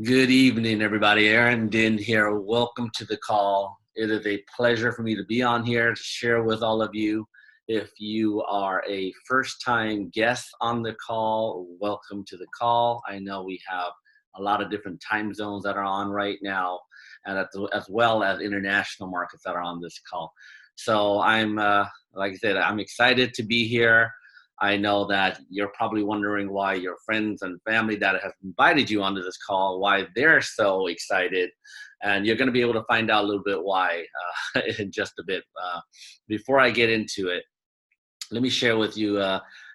Good evening, everybody. Aaron Dinh here. Welcome to the call. It is a pleasure for me to be on here to share with all of you. If you are a first-time guest on the call, welcome to the call. I know we have a lot of different time zones that are on right now, and as well as international markets that are on this call. So like I said, I'm excited to be here. I know that you're probably wondering why your friends and family that have invited you onto this call, why they're so excited. And you're going to be able to find out a little bit why in just a bit. Before I get into it, let me share with you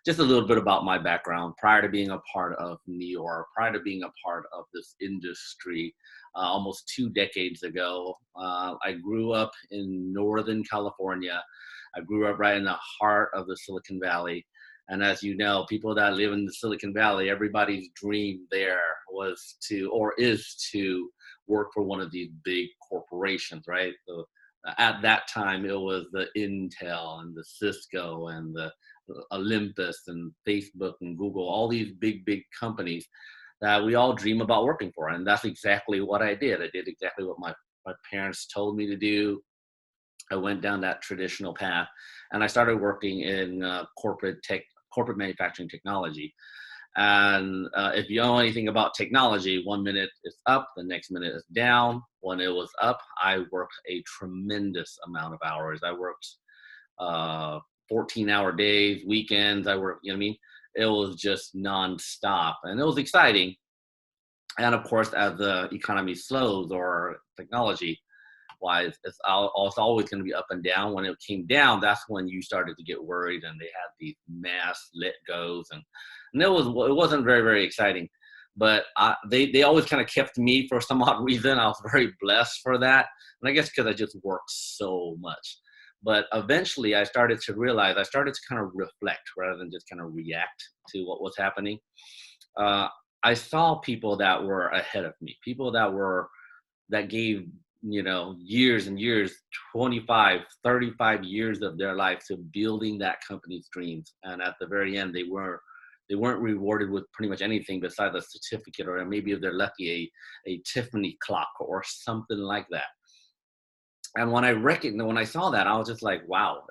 just a little bit about my background prior to being a part of Neora, prior to being a part of this industry almost 2 decades ago. I grew up in Northern California. I grew up right in the heart of the Silicon Valley. And as you know, people that live in the Silicon Valley, everybody's dream there was to, or is to, work for one of these big corporations, right? So at that time, it was the Intel and the Cisco and the Olympus and Facebook and Google, all these big companies that we all dream about working for. And that's exactly what I did. I did exactly what my parents told me to do. I went down that traditional path, and I started working in corporate manufacturing technology. And if you know anything about technology, 1 minute it's up, the next minute it's down. When it was up, I worked a tremendous amount of hours. I worked 14-hour days, weekends. I worked, you know what I mean? It was just nonstop, and it was exciting. And of course, as the economy slows or technology wise, it's always going to be up and down. When it came down, that's when you started to get worried, and they had these mass let goes, and it wasn't very exciting. But they always kind of kept me for some odd reason. I was very blessed for that, and I guess because I just worked so much. But eventually, I started to realize, I started to kind of reflect rather than just kind of react to what was happening. I saw people that were ahead of me, people that gave years and years, 25, 35 years of their life to building that company's dreams. And at the very end, they weren't rewarded with pretty much anything besides a certificate, or maybe if they're lucky, a Tiffany clock or something like that. And when I saw that, I was just like, wow,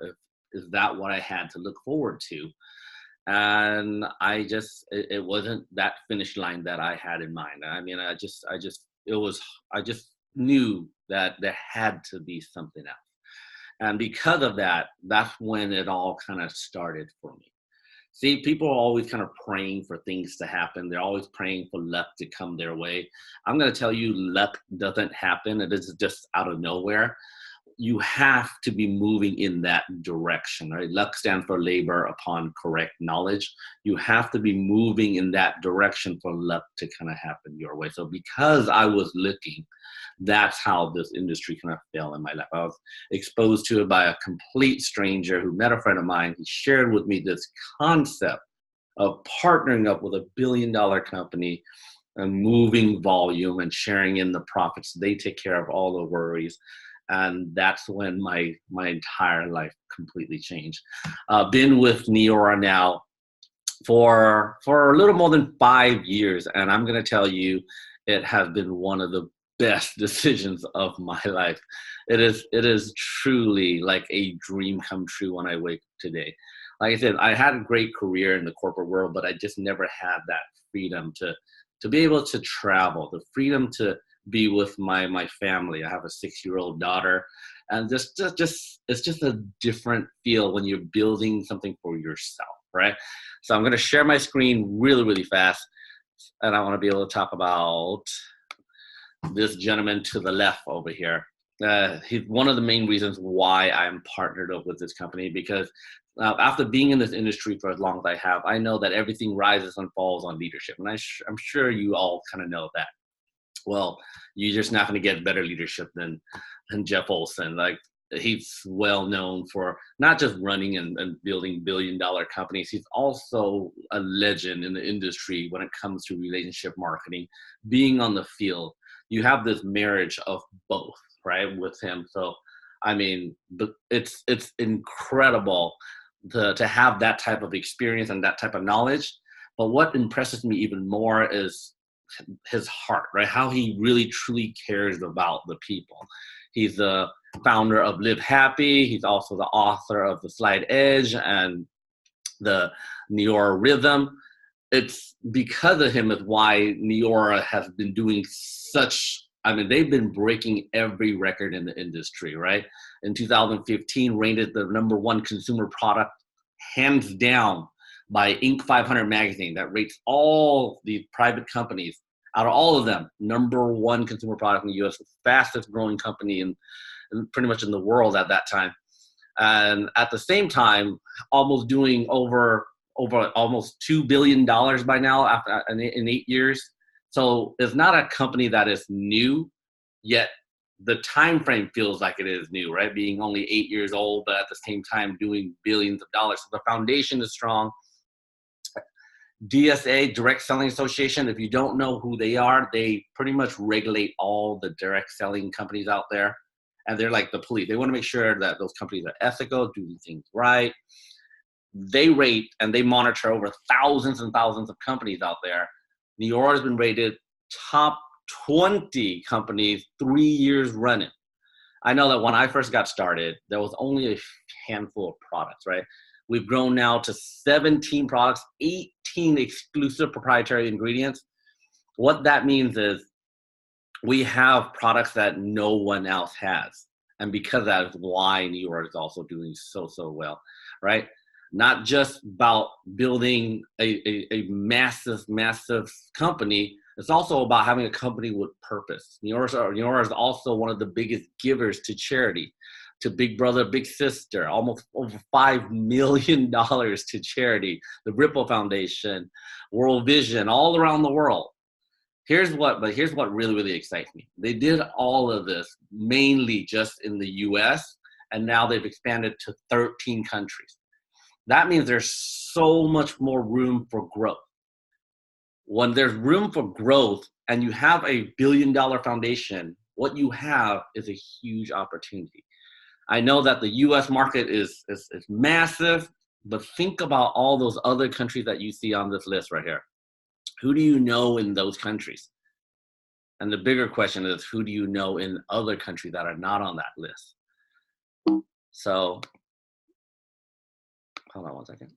is that what I had to look forward to? And it wasn't that finish line that I had in mind. I mean, I just knew that there had to be something else. And because of that, that's when it all kind of started for me. See, people are always kind of praying for things to happen. They're always praying for luck to come their way. I'm going to tell you, luck doesn't happen. It is just out of nowhere. You have to be moving in that direction, right? Luck stands for labor upon correct knowledge. You have to be moving in that direction for luck to kind of happen your way. So because I was looking, that's how this industry kind of fell in my life. I was exposed to it by a complete stranger who met a friend of mine. He shared with me this concept of partnering up with $1 billion company and moving volume and sharing in the profits. They take care of all the worries. And that's when my entire life completely changed. Been with Neora now for a little more than 5 years, and I'm going to tell you, it has been one of the best decisions of my life. It is truly like a dream come true when I wake up today. Like I said, I had a great career in the corporate world, but I just never had that freedom to be able to travel, the freedom to be with my family. I have a 6-year-old daughter, and just it's just a different feel when you're building something for yourself, right? So I'm going to share my screen really fast, and I want to be able to talk about this gentleman to the left over here. He's one of the main reasons why I'm partnered up with this company, because after being in this industry for as long as I have, I know that everything rises and falls on leadership, and I'm sure you all kind of know that. Well, you're just not going to get better leadership than Jeff Olson. Like, he's well known for not just running and building billion-dollar companies. He's also a legend in the industry when it comes to relationship marketing, being on the field. You have this marriage of both, right, with him. So, I mean, it's incredible to have that type of experience and that type of knowledge. But what impresses me even more is his heart, right? How he really truly cares about the people. He's the founder of Live Happy. He's also the author of The Slight Edge and the Neora Rhythm. It's because of him is why Neora has been doing such, I mean, they've been breaking every record in the industry, right? In 2015, rated the #1 consumer product, hands down, by Inc. 500 magazine that rates all the private companies. Out of all of them, #1 consumer product in the U.S., the fastest growing company in pretty much in the world at that time. And at the same time, almost doing over almost $2 billion by now after in 8 years. So it's not a company that is new, yet the time frame feels like it is new, right? Being only 8 years old, but at the same time doing billions of dollars. So the foundation is strong. DSA, Direct Selling Association, if you don't know who they are, they pretty much regulate all the direct selling companies out there. And they're like the police. They want to make sure that those companies are ethical, do things right. They rate and they monitor over thousands and thousands of companies out there. Neora has been rated top 20 companies 3 years running. I know that when I first got started, there was only a handful of products, right? We've grown now to 17 products, 18 exclusive proprietary ingredients. What that means is we have products that no one else has. And because that is why Neora is also doing so well, right? Not just about building a massive company. It's also about having a company with purpose. Neora is also one of the biggest givers to charity, to Big Brother, Big Sister, almost over $5 million to charity, the Ripple Foundation, World Vision, all around the world. Here's what really excites me. They did all of this mainly just in the US, and now they've expanded to 13 countries. That means there's so much more room for growth. When there's room for growth and you have a $1 billion foundation, what you have is a huge opportunity. I know that the US market is massive, but think about all those other countries that you see on this list right here. Who do you know in those countries? And the bigger question is, who do you know in other countries that are not on that list? So, hold on one second.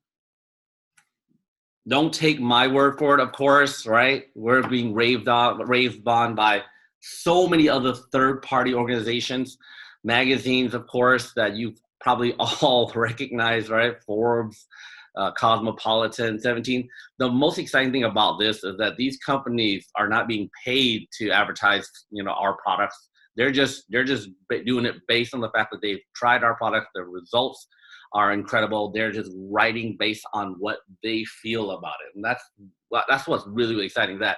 Don't take my word for it, of course, right? We're being raved on by so many other third-party organizations, magazines, of course, that you've probably all recognized, right? Forbes, Cosmopolitan, 17. The most exciting thing about this is that these companies are not being paid to advertise, our products. They're just doing it based on the fact that they've tried our products. The results are incredible. They're just writing based on what they feel about it, and that's what's really exciting. That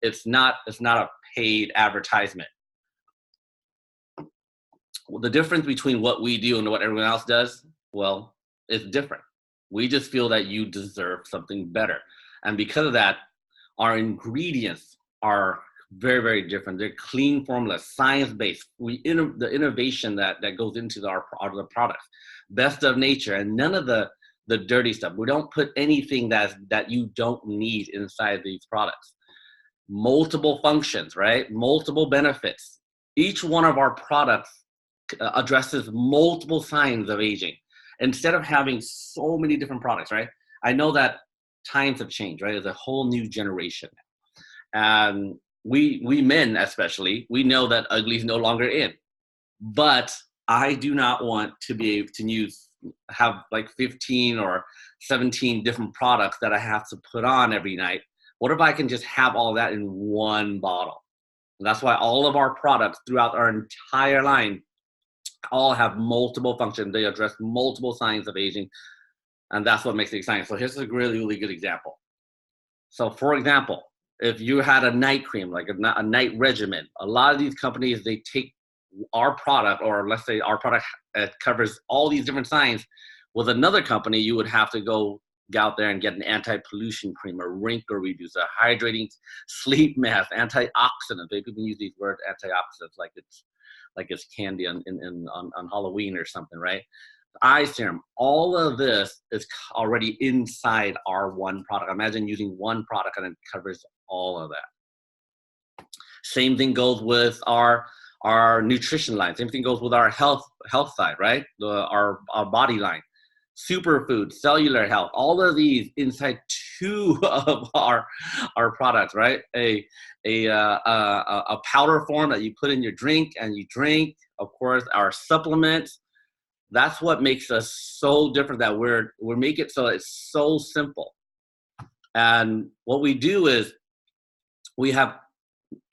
it's not a paid advertisement. The difference between what we do and what everyone else does, well, it's different. We just feel that you deserve something better. And because of that, our ingredients are very, very different. They're clean formulas, science-based. The innovation that goes into the products, best of nature, and none of the dirty stuff. We don't put anything that you don't need inside these products. Multiple functions, right? Multiple benefits. Each one of our products addresses multiple signs of aging. Instead of having so many different products, right? I know that times have changed, right? There's a whole new generation. And we men especially, we know that ugly is no longer in. But I do not want to be able to have like 15 or 17 different products that I have to put on every night. What if I can just have all that in one bottle? And that's why all of our products throughout our entire line all have multiple functions. They address multiple signs of aging, and that's what makes it exciting. So here's a really, really good example. So for example, if you had a night cream, like a night regimen, a lot of these companies, they take our product, or let's say our product covers all these different signs. With another company, you would have to go out there and get an anti-pollution cream, a wrinkle reducer, hydrating sleep mask, antioxidants. They even use these words, antioxidants, like it's candy on Halloween or something, right? Eye serum, all of this is already inside our one product. Imagine using one product and it covers all of that. Same thing goes with our nutrition line. Same thing goes with our health side, right? Our body line, superfood, cellular health. All of these inside two of our products, right? A powder form that you put in your drink and you drink. Of course, our supplements. That's what makes us so different. That we make it so it's so simple. And what we do is we have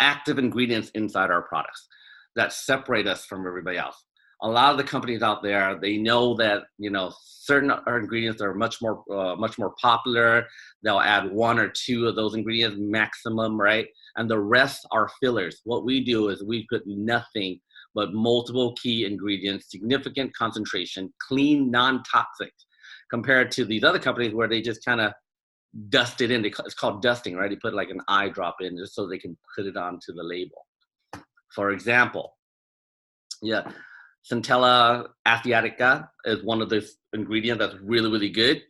active ingredients inside our products that separate us from everybody else. A lot of the companies out there, they know that, you know, certain ingredients are much more popular. They'll add one or two of those ingredients maximum, right? And the rest are fillers. What we do is we put nothing but multiple key ingredients, significant concentration, clean, non-toxic, compared to these other companies where they just kind of dust it in. It's called dusting, right? They put like an eye drop in just so they can put it onto the label. For example, Centella asiatica is one of the ingredients that's really, really good.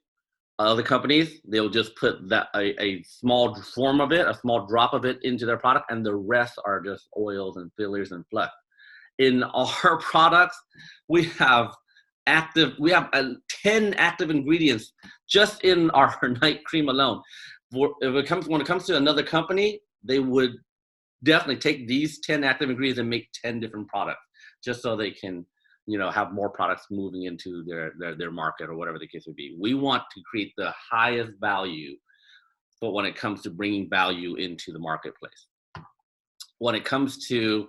Other companies, they'll just put that a small form of it, a small drop of it into their product, and the rest are just oils and fillers and fluff. In our products, we have 10 active ingredients just in our night cream alone. When it comes to another company, they would definitely take these 10 active ingredients and make 10 different products just so they can, you know, have more products moving into their market or whatever the case would be. We want to create the highest value, but when it comes to bringing value into the marketplace. When it comes to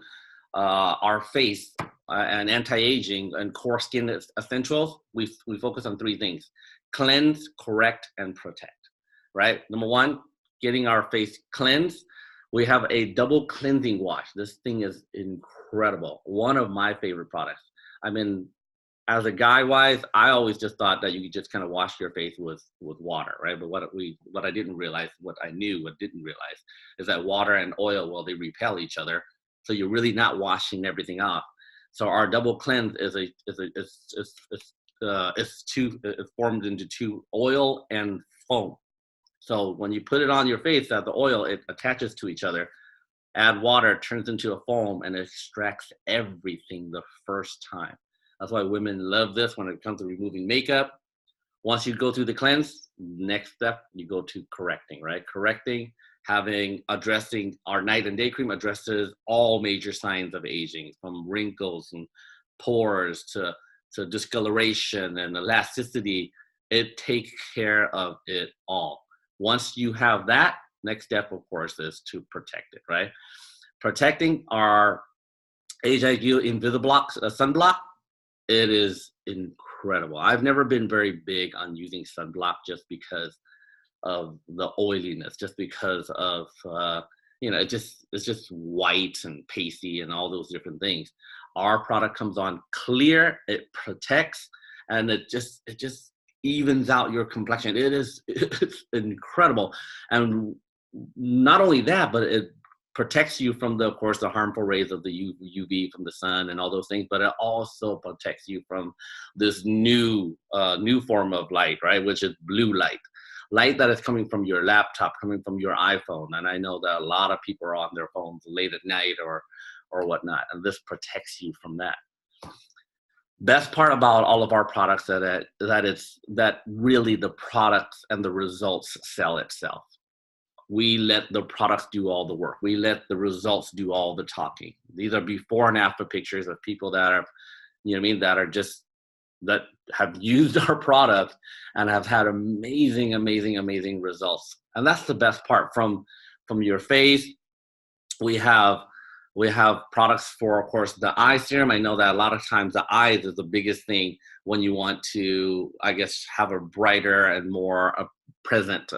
our face and anti-aging and core skin essentials, we focus on three things: cleanse, correct, and protect, right? Number one, getting our face cleansed. We have a double cleansing wash. This thing is incredible. One of my favorite products. I mean, as a guy wise, I always just thought that you could just kind of wash your face with water, right? But what I didn't realize, what didn't realize is that water and oil, well, they repel each other. So you're really not washing everything off. So our double cleanse is formed into two, oil and foam. So when you put it on your face, that the oil, it attaches to each other. Add water, turns into a foam, and it extracts everything the first time. That's why women love this when it comes to removing makeup. Once you go through the cleanse, next step, you go to correcting, right? Correcting, addressing our night and day cream addresses all major signs of aging, from wrinkles and pores to discoloration and elasticity. It takes care of it all. Once you have that, next step, of course, is to protect it, right? Protecting our Age IQ Invisiblock sunblock, it is incredible. I've never been very big on using sunblock just because of the oiliness, just because of, it's just white and pasty and all those different things. Our product comes on clear, it protects, and it just evens out your complexion. It's incredible. And not only that, but it protects you from of course, the harmful rays of the UV from the sun and all those things, but it also protects you from this new form of light, right? Which is blue light that is coming from your laptop, coming from your iPhone. And I know that a lot of people are on their phones late at night or whatnot, and this protects you from that. Best part about all of our products that really the products and the results sell itself. We let the products do all the work. We let the results do all the talking. These are before and after pictures of people that are, that have used our product and have had amazing, amazing, amazing results. And that's the best part. From your face, we have products for, of course, the eye serum. I know that a lot of times the eyes is the biggest thing when you want to, I guess, have a brighter and more present,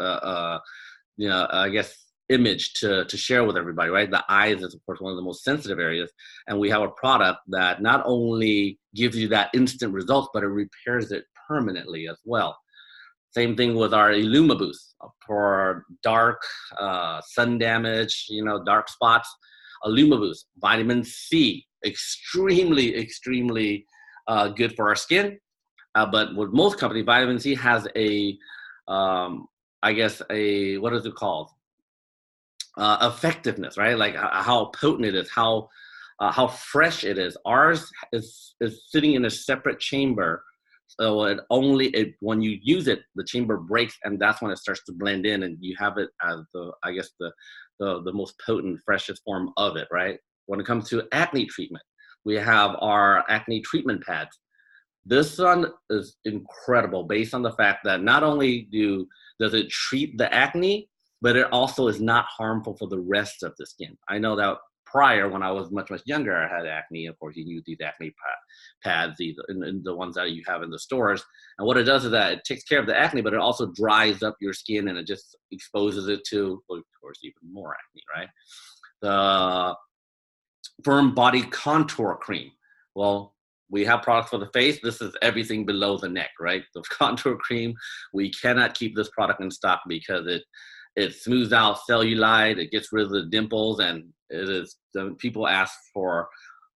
image to share with everybody, right? The eyes is, of course, one of the most sensitive areas. And we have a product that not only gives you that instant result, but it repairs it permanently as well. Same thing with our IllumaBoost for dark sun damage, dark spots. IllumaBoost, vitamin C, extremely, extremely good for our skin. But with most companies, vitamin C has what is it called? effectiveness, right? Like how potent it is, how fresh it is. Ours is sitting in a separate chamber, so when you use it, the chamber breaks, and that's when it starts to blend in, and you have it as I guess the most potent, freshest form of it, right? When it comes to acne treatment, we have our acne treatment pads. This one is incredible based on the fact that not only does it treat the acne, but it also is not harmful for the rest of the skin. I know that prior, when I was much, much younger, I had acne. Of course, you use these acne pads, and the ones that you have in the stores. And what it does is that it takes care of the acne, but it also dries up your skin and it just exposes it to, well, of course, even more acne, right? The Firm Body Contour Cream. Well, we have products for the face. This is everything below the neck, right? The contour cream, we cannot keep this product in stock because it smooths out cellulite, it gets rid of the dimples, and people ask for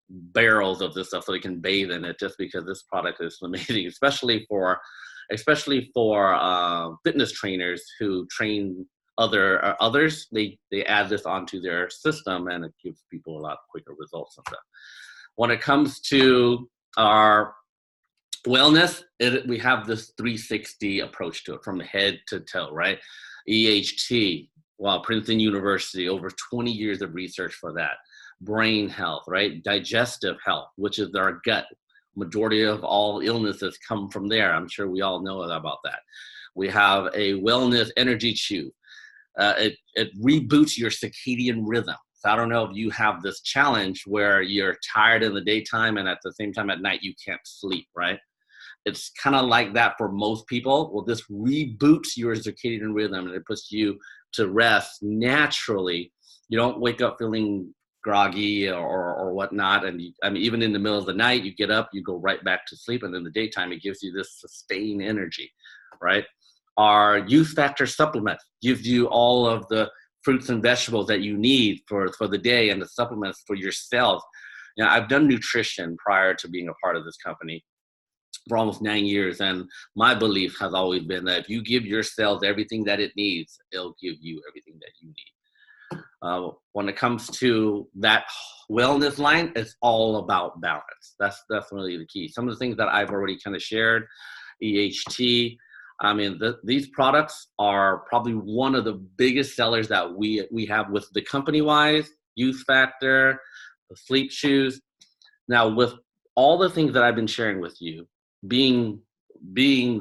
barrels of this stuff so they can bathe in it, just because this product is amazing, especially for fitness trainers who train others. They add this onto their system, and it gives people a lot quicker results and stuff. When it comes to our wellness, we have this 360 approach to it, from head to toe, right? EHT, Princeton University, over 20 years of research for that. Brain health, right? Digestive health, which is our gut. Majority of all illnesses come from there. I'm sure we all know about that. We have a wellness energy chew. It reboots your circadian rhythm. So I don't know if you have this challenge where you're tired in the daytime and at the same time at night you can't sleep, right? It's kind of like that for most people. Well, this reboots your circadian rhythm and it puts you to rest naturally. You don't wake up feeling groggy or whatnot. And even in the middle of the night, you get up, you go right back to sleep. And in the daytime, it gives you this sustained energy, right? Our youth factor supplement gives you all of the fruits and vegetables that you need for the day, and the supplements for your cells. I've done nutrition prior to being a part of this company for almost 9 years, and my belief has always been that if you give your cells everything that it needs, it'll give you everything that you need. When it comes to that wellness line, it's all about balance. That's really the key. Some of the things that I've already kind of shared, EHT, these products are probably one of the biggest sellers that we have with the company-wise, Youth Factor, the sleep shoes. Now, with all the things that I've been sharing with you, being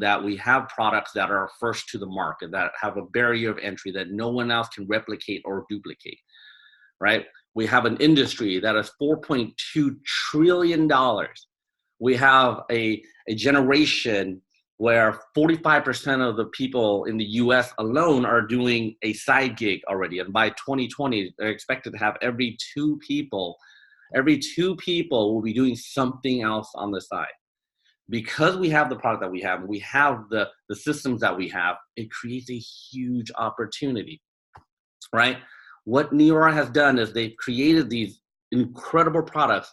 that we have products that are first to the market, that have a barrier of entry that no one else can replicate or duplicate, right? We have an industry that is $4.2 trillion. We have a generation where 45% of the people in the US alone are doing a side gig already. And by 2020, they're expected to have every two people will be doing something else on the side. Because we have the product that we have the systems that we have, it creates a huge opportunity, right? What Neora has done is they've created these incredible products,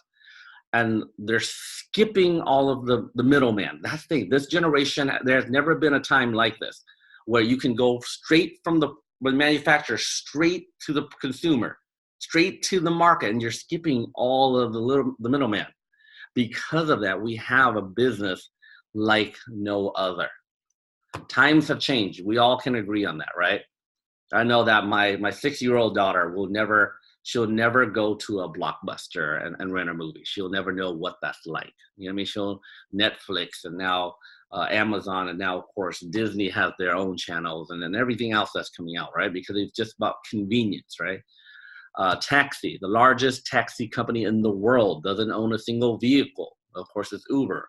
and they're skipping all of the middleman. That's the thing. This generation, there's never been a time like this where you can go straight from the manufacturer straight to the consumer, straight to the market, and you're skipping all of the middleman. Because of that, we have a business like no other. Times have changed. We all can agree on that, right? I know that my 6-year-old daughter she'll never go to a Blockbuster and rent a movie. She'll never know what that's like. She'll Netflix, and now Amazon, and now, of course, Disney has their own channels, and then everything else that's coming out, right? Because it's just about convenience, right? Taxi, the largest taxi company in the world, doesn't own a single vehicle. Of course, it's Uber.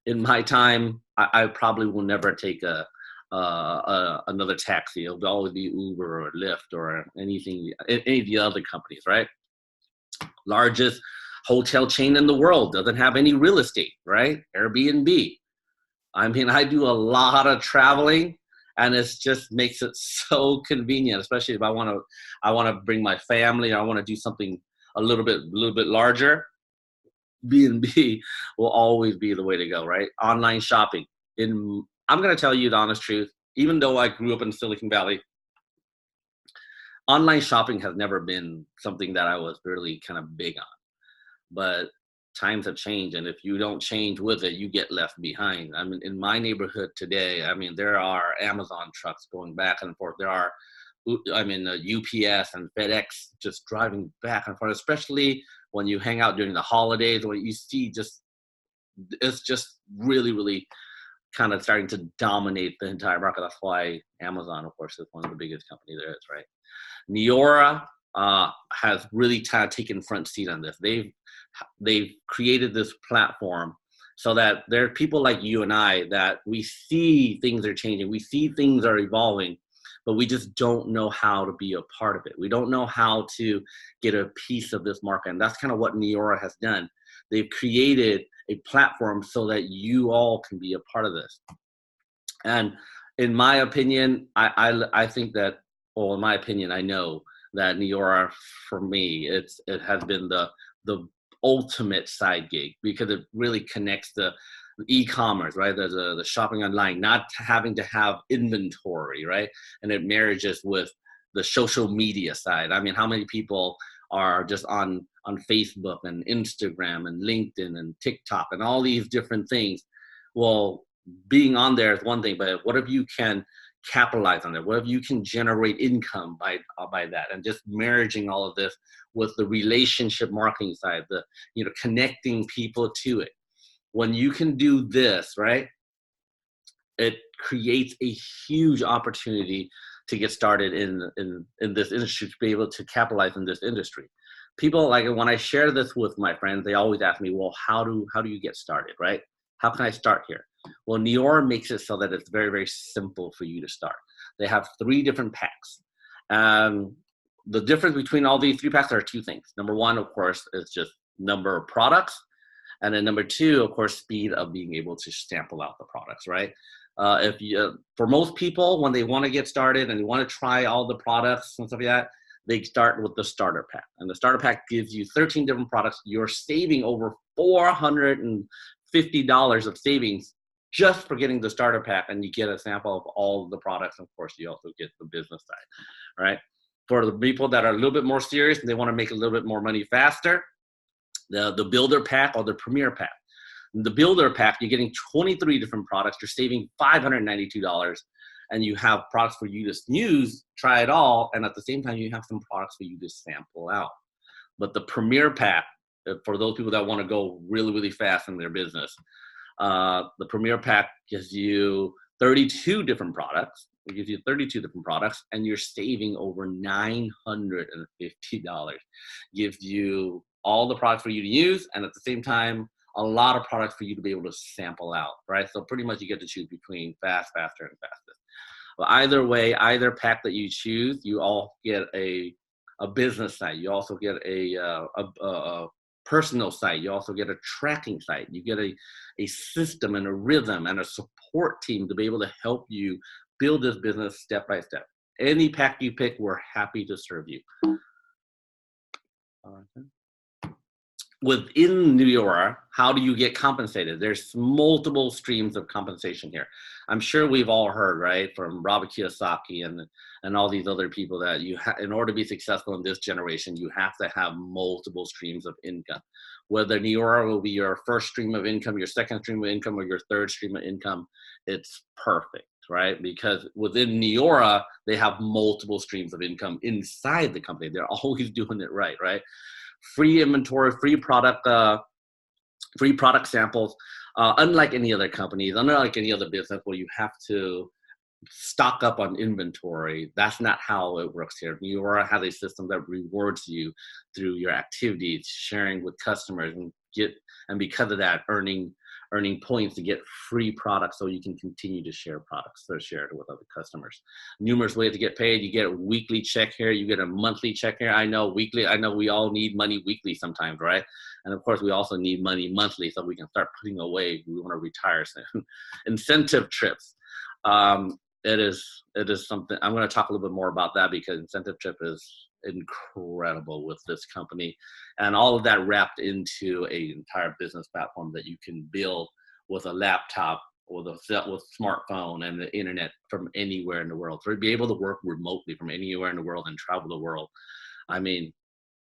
In my time, I probably will never take another taxi. It'll always be Uber or Lyft or any of the other companies, right? Largest hotel chain in the world doesn't have any real estate, right? Airbnb. I do a lot of traveling, and it just makes it so convenient, especially if I want to bring my family, or I want to do something a little bit larger. B&B will always be the way to go, right? Online shopping. I'm going to tell you the honest truth. Even though I grew up in Silicon Valley, online shopping has never been something that I was really kind of big on, but times have changed, and if you don't change with it, you get left behind. I mean, in my neighborhood today, I mean, there are Amazon trucks going back and forth. There are, UPS and FedEx just driving back and forth, especially when you hang out during the holidays, when you see just, it's just really, really kind of starting to dominate the entire market. That's why Amazon, of course, is one of the biggest companies there is, right? Neora has really kind of taken front seat on this. They've created this platform so that there are people like you and I that we see things are changing, we see things are evolving, but we just don't know how to be a part of it. We don't know how to get a piece of this market, and that's kind of what Neora has done. They've created a platform so that you all can be a part of this. And in my opinion, I think that, well, in my opinion, I know that Neora, for me, it has been the ultimate side gig, because it really connects the e-commerce, right? The shopping online, not having to have inventory, right? And it marriages with the social media side. I mean, how many people are just on Facebook and Instagram and LinkedIn and TikTok and all these different things? Well, being on there is one thing, but what if you can capitalize on it? What if you can generate income by that? And just marrying all of this with the relationship marketing side, the connecting people to it. When you can do this, right, it creates a huge opportunity to get started in this industry, to be able to capitalize in this industry. People, like, when I share this with my friends, they always ask me, well, how do you get started, right? How can I start here? Well, Neora makes it so that it's very, very simple for you to start. They have 3 different packs. The difference between all these 3 packs are 2 things. Number 1, of course, is just number of products. And then number 2, of course, speed of being able to sample out the products, right? For most people, when they want to get started and they want to try all the products and stuff like that, they start with the starter pack. And the starter pack gives you 13 different products. You're saving over $450 of savings just for getting the starter pack, and you get a sample of all of the products. Of course, you also get the business side, right? For the people that are a little bit more serious and they want to make a little bit more money faster, the builder pack or the premier pack. In the builder pack, you're getting 23 different products. You're saving $592, and you have products for you to use, try it all, and at the same time, you have some products for you to sample out. But the premier pack, for those people that want to go really, really fast in their business, the premier pack gives you 32 different products. It gives you 32 different products, and you're saving over $950. Gives you all the products for you to use, and at the same time, a lot of products for you to be able to sample out, right? So pretty much you get to choose between fast, faster, and fastest. But either way, either pack that you choose, you all get a business site. You also get a personal site. You also get a tracking site. You get a system and a rhythm and a support team to be able to help you build this business step by step. Any pack you pick, we're happy to serve you. Within Neora, how do you get compensated? There's multiple streams of compensation here. I'm sure we've all heard, right, from Robert Kiyosaki and all these other people that in order to be successful in this generation, you have to have multiple streams of income. Whether Neora will be your first stream of income, your second stream of income, or your third stream of income, it's perfect, right? Because within Neora, they have multiple streams of income inside the company. They're always doing it right, right? Free inventory, free product samples. Unlike any other companies, unlike any other business where you have to stock up on inventory, that's not how it works here. Neora has a system that rewards you through your activities, sharing with customers, and because of that, earning points to get free products so you can continue to share products that are shared with other customers. Numerous ways to get paid. You get a weekly check here. You get a monthly check here. I know weekly. I know we all need money weekly sometimes, right? And of course, we also need money monthly so we can start putting away. We want to retire soon. Incentive trips. It is something I'm going to talk a little bit more about that, because incentive trip is incredible with this company, and all of that wrapped into an entire business platform that you can build with a laptop with with smartphone and the internet from anywhere in the world. To be able to work remotely from anywhere in the world and travel the world. I mean,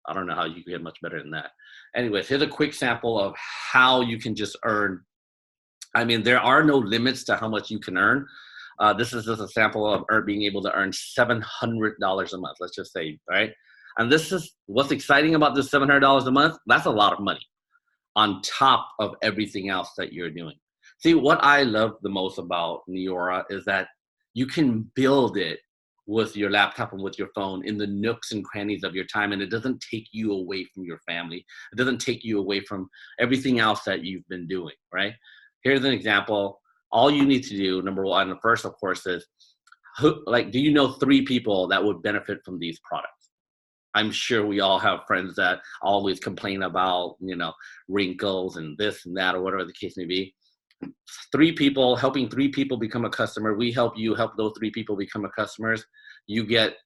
I don't know how you can get much better than that. Anyways, here's a quick sample of how you can just earn. I mean, there are no limits to how much you can earn. This is just a sample of being able to earn $700 a month, let's just say, right? And this is what's exciting about this $700 a month. That's a lot of money on top of everything else that you're doing. See, what I love the most about Neora is that you can build it with your laptop and with your phone in the nooks and crannies of your time, and it doesn't take you away from your family. It doesn't take you away from everything else that you've been doing, right? Here's an example. All you need to do, number one, the first, of course, is do you know 3 people that would benefit from these products? I'm sure we all have friends that always complain about, wrinkles and this and that, or whatever the case may be. 3 people, helping 3 people become a customer. We help you help those 3 people become a customers. You get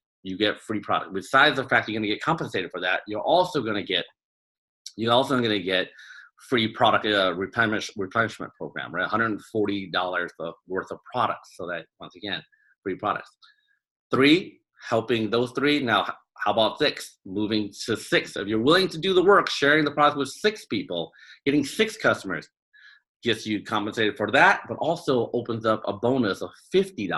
free product. Besides the fact you're going to get compensated for that, you're also going to get free product replenishment program, right? $140 worth of products. So that, once again, free products. 3, helping those 3. Now, how about 6? Moving to 6. If you're willing to do the work, sharing the product with 6 people, getting 6 customers gets you compensated for that, but also opens up a bonus of $50.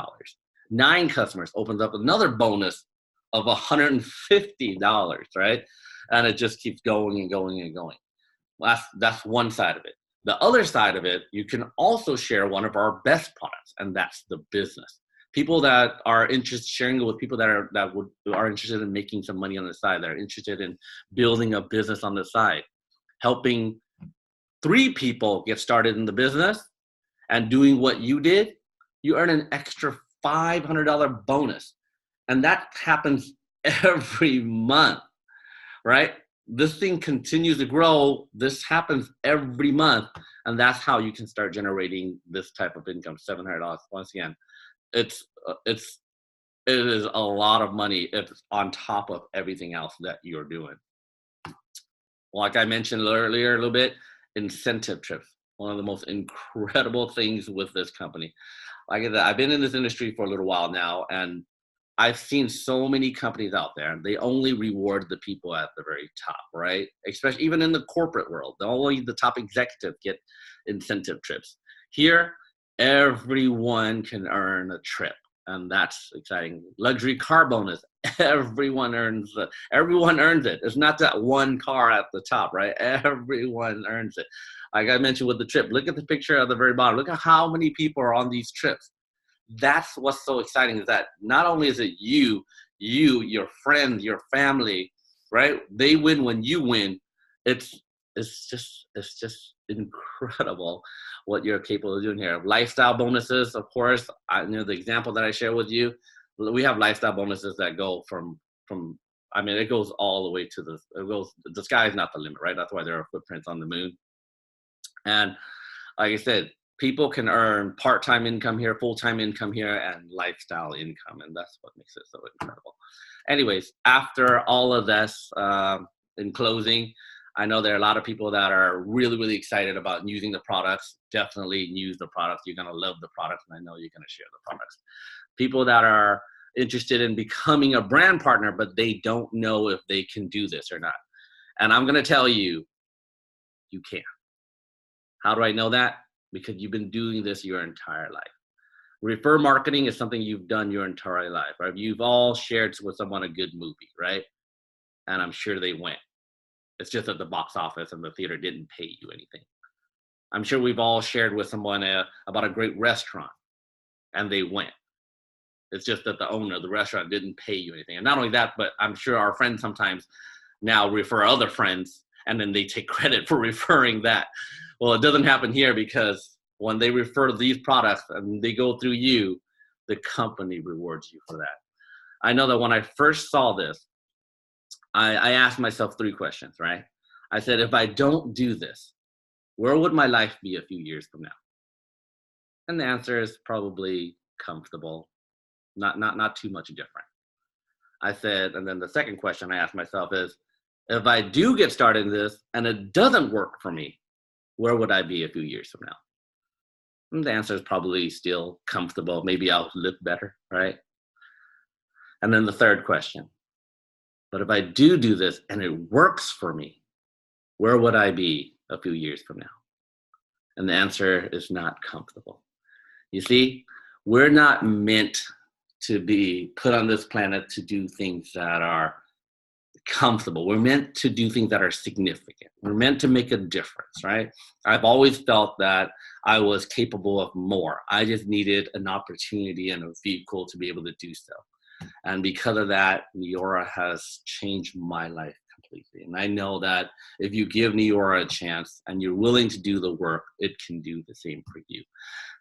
9 customers opens up another bonus of $150, right? And it just keeps going and going and going. That's one side of it. The other side of it, you can also share one of our best products, and that's the business. People that are interested, sharing it with people that are interested in making some money on the side, that are interested in building a business on the side, helping 3 people get started in the business and doing what you did, you earn an extra $500 bonus. And that happens every month, right? This thing continues to grow. This happens every month. And that's how you can start generating this type of income, $700. Once again, it is a lot of money if it's on top of everything else that you're doing. Like I mentioned earlier a little bit, incentive trips, one of the most incredible things with this company. Like I said, I've been in this industry for a little while now, and I've seen so many companies out there. They only reward the people at the very top, right? Especially even in the corporate world, only the top executives get incentive trips. Here, everyone can earn a trip, and that's exciting. Luxury car bonus, everyone earns it. It's not that one car at the top, right? Everyone earns it. Like I mentioned with the trip, look at the picture at the very bottom. Look at how many people are on these trips. That's what's so exciting, is that not only is it you, your friends, your family, right? They win when you win. It's just incredible what you're capable of doing here. Lifestyle bonuses, of course. The example that I share with you, we have lifestyle bonuses that go from it goes all the way to the sky is not the limit, right? That's why there are footprints on the moon. And like I said, people can earn part-time income here, full-time income here, and lifestyle income, and that's what makes it so incredible. Anyways, after all of this, in closing, I know there are a lot of people that are really, really excited about using the products. Definitely use the products. You're going to love the products, and I know you're going to share the products. People that are interested in becoming a brand partner, but they don't know if they can do this or not. And I'm going to tell you, you can. How do I know that? Because you've been doing this your entire life. Refer marketing is something you've done your entire life, right? You've all shared with someone a good movie, right? And I'm sure they went. It's just at the box office and the theater didn't pay you anything. I'm sure we've all shared with someone about a great restaurant and they went. It's just that the owner of the restaurant didn't pay you anything. And not only that, but I'm sure our friends sometimes now refer other friends and then they take credit for referring that. Well, it doesn't happen here, because when they refer these products and they go through you, the company rewards you for that. I know that when I first saw this, I asked myself 3 questions, right? I said, if I don't do this, where would my life be a few years from now? And the answer is probably comfortable, not too much different. I said, and then the second question I asked myself is, if I do get started in this and it doesn't work for me, where would I be a few years from now? The answer is probably still comfortable. Maybe I'll live better, right? And then the third question, but if I do this and it works for me, where would I be a few years from now? And the answer is not comfortable. You see, we're not meant to be put on this planet to do things that are comfortable. We're meant to do things that are significant. We're meant to make a difference, right? I've always felt that I was capable of more. I just needed an opportunity and a vehicle to be able to do so. And because of that, Neora has changed my life completely. And I know that if you give Neora a chance and you're willing to do the work, it can do the same for you.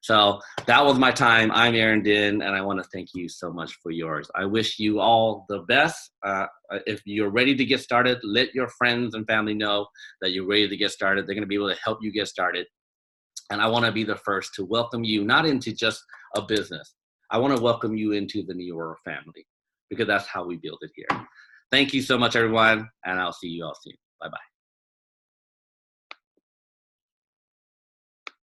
So that was my time. I'm Aaron Dinh, and I want to thank you so much for yours. I wish you all the best. If you're ready to get started, let your friends and family know that you're ready to get started. They're going to be able to help you get started. And I want to be the first to welcome you, not into just a business. I want to welcome you into the Neora family, because that's how we build it here. Thank you so much, everyone, and I'll see you all soon. Bye-bye.